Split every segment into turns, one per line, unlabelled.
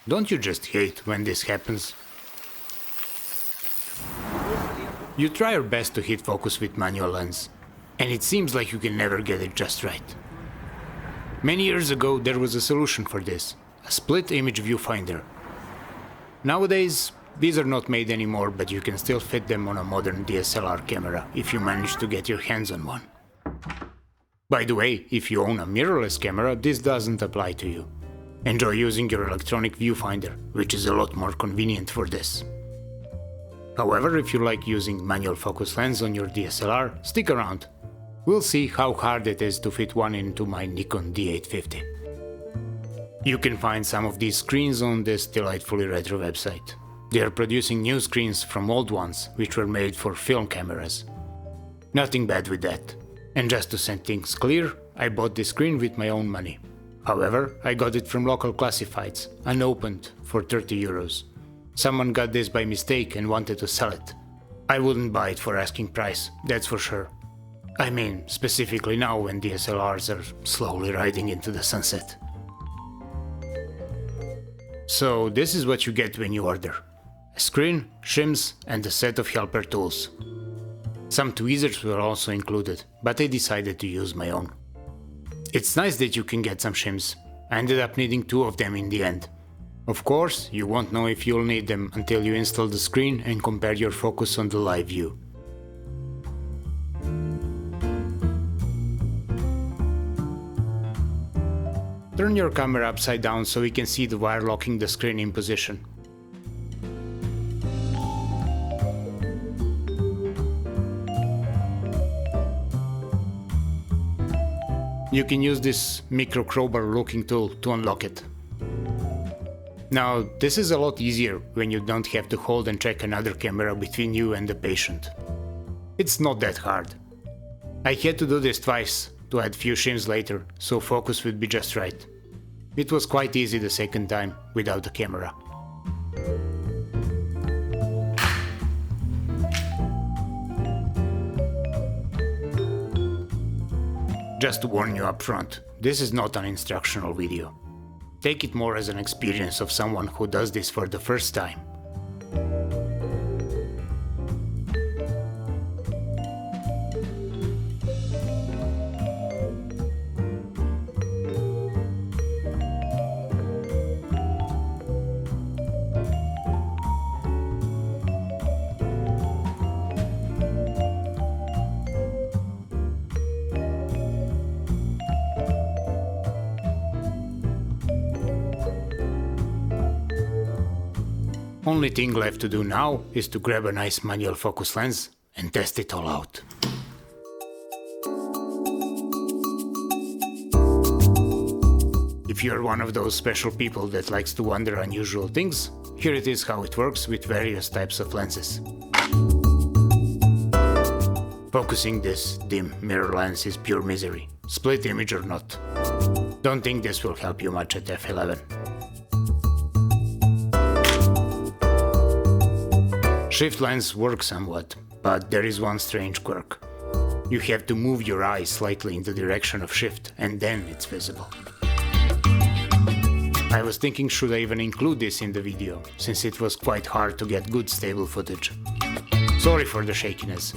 Don't you just hate when this happens? You try your best to hit focus with manual lens, and it seems like you can never get it just right. Many years ago there was a solution for this, a split image viewfinder. Nowadays, these are not made anymore, but you can still fit them on a modern DSLR camera if you manage to get your hands on one. By the way, if you own a mirrorless camera, this doesn't apply to you. Enjoy using your electronic viewfinder, which is a lot more convenient for this. However, if you like using manual focus lens on your DSLR, stick around. We'll see how hard it is to fit one into my Nikon D850. You can find some of these screens on this delightfully retro website. They are producing new screens from old ones, which were made for film cameras. Nothing bad with that. And just to set things clear, I bought this screen with my own money. However, I got it from local classifieds, unopened, for 30 euros. Someone got this by mistake and wanted to sell it. I wouldn't buy it for asking price, that's for sure. I mean, specifically now when DSLRs are slowly riding into the sunset. So this is what you get when you order. A screen, shims, and a set of helper tools. Some tweezers were also included, but I decided to use my own. It's nice that you can get some shims. I ended up needing 2 of them in the end. Of course, you won't know if you'll need them until you install the screen and compare your focus on the live view. Turn your camera upside down so we can see the wire locking the screen in position. You can use this micro crowbar looking tool to unlock it. Now, this is a lot easier when you don't have to hold and check another camera between you and the patient. It's not that hard. I had to do this twice to add few shims later, so focus would be just right. It was quite easy the second time, without the camera. Just to warn you up front, this is not an instructional video. Take it more as an experience of someone who does this for the first time. Only thing left to do now is to grab a nice manual focus lens and test it all out. If you're one of those special people that likes to wonder unusual things, here it is how it works with various types of lenses. Focusing this dim mirror lens is pure misery, split image or not. Don't think this will help you much at f11. Shift lens works somewhat, but there is one strange quirk. You have to move your eye slightly in the direction of shift, and then it's visible. I was thinking, should I even include this in the video, since it was quite hard to get good stable footage. Sorry for the shakiness.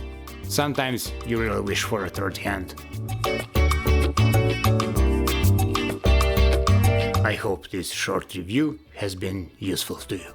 Sometimes you really wish for a third hand. I hope this short review has been useful to you.